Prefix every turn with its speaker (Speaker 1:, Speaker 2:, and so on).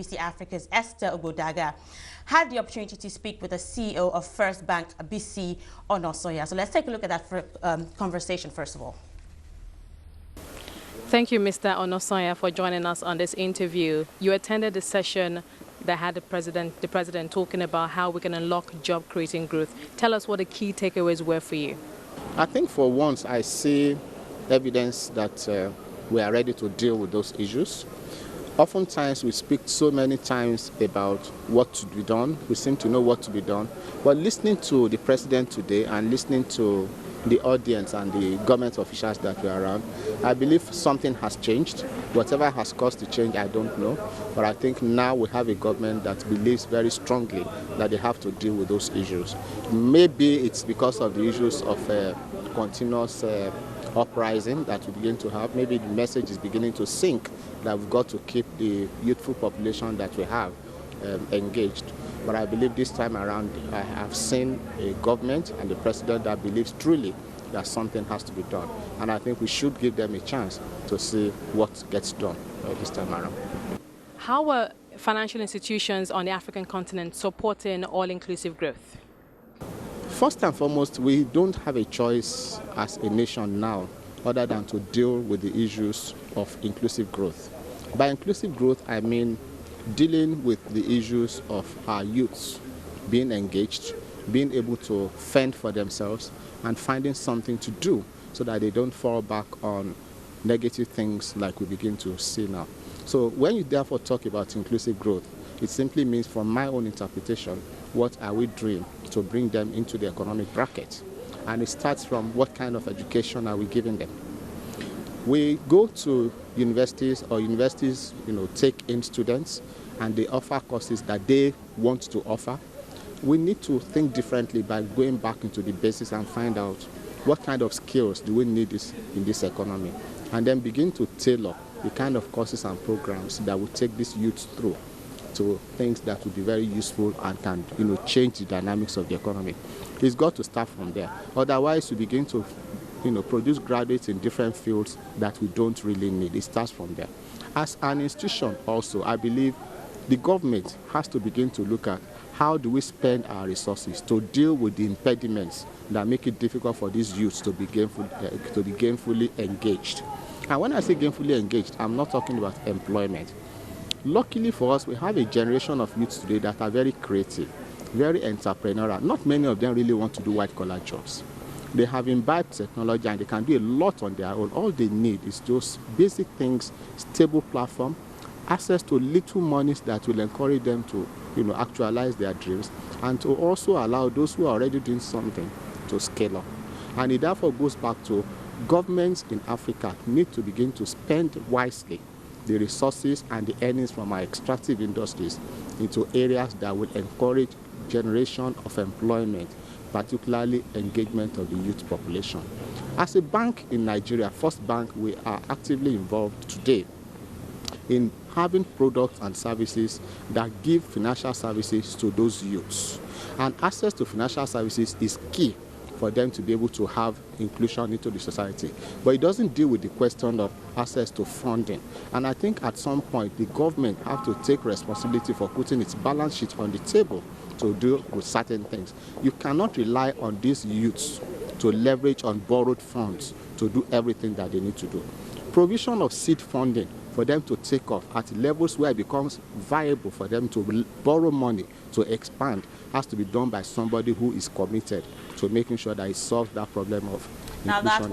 Speaker 1: CNBC Africa's Esther Ugbodaga had the opportunity to speak with the CEO of First Bank, Bisi, Onasanya. So let's take a look at that conversation first of all.
Speaker 2: Thank you, Mr. Onasanya, for joining us on this interview. You attended the session that had the president talking about how we can unlock job-creating growth. Tell us what the key takeaways were for you.
Speaker 3: I think for once I see evidence that we are ready to deal with those issues. Oftentimes we speak so many times about what to be done. We seem to know what to be done. But listening to the president today and listening to the audience and the government officials that were around, I believe something has changed. Whatever has caused the change, I don't know. But I think now we have a government that believes very strongly that they have to deal with those issues. Maybe it's because of the issues of continuous uprising that we begin to have. Maybe the message is beginning to sink that we've got to keep the youthful population that we have engaged. But I believe this time around I have seen a government and the president that believes truly that something has to be done. And I think we should give them a chance to see what gets done this time around.
Speaker 2: How are financial institutions on the African continent supporting all-inclusive growth?
Speaker 3: First and foremost, we don't have a choice as a nation now other than to deal with the issues of inclusive growth. By inclusive growth, I mean dealing with the issues of our youths being engaged, being able to fend for themselves, and finding something to do so that they don't fall back on negative things like we begin to see now. So when you therefore talk about inclusive growth, it simply means, from my own interpretation, what are we doing to bring them into the economic bracket? And it starts from what kind of education are we giving them? We go to universities, or universities, take in students and they offer courses that they want to offer. We need to think differently by going back into the basics and find out what kind of skills do we need in this economy, and then begin to tailor the kind of courses and programs that will take these youths through to things that will be very useful and can change the dynamics of the economy. It's got to start from there. Otherwise, we begin to produce graduates in different fields that we don't really need. It starts from there. As an institution also, I believe the government has to begin to look at how do we spend our resources to deal with the impediments that make it difficult for these youths to be gainfully engaged. And when I say gainfully engaged, I'm not talking about employment. Luckily for us, we have a generation of youths today that are very creative, very entrepreneurial. Not many of them really want to do white-collar jobs. They have imbibed technology and they can do a lot on their own. All they need is those basic things: stable platform, access to little monies that will encourage them to actualize their dreams, and to also allow those who are already doing something to scale up. And it therefore goes back to governments in Africa need to begin to spend wisely the resources and the earnings from our extractive industries into areas that will encourage generation of employment, particularly engagement of the youth population. As a bank in Nigeria, First Bank, we are actively involved today in having products and services that give financial services to those youths. And access to financial services is key for them to be able to have inclusion into the society. But it doesn't deal with the question of access to funding. And I think at some point the government have to take responsibility for putting its balance sheet on the table to deal with certain things. You cannot rely on these youths to leverage on borrowed funds to do everything that they need to do. Provision of seed funding for them to take off at levels where it becomes viable for them to borrow money to expand has to be done by somebody who is committed to making sure that it solves that problem of inclusion.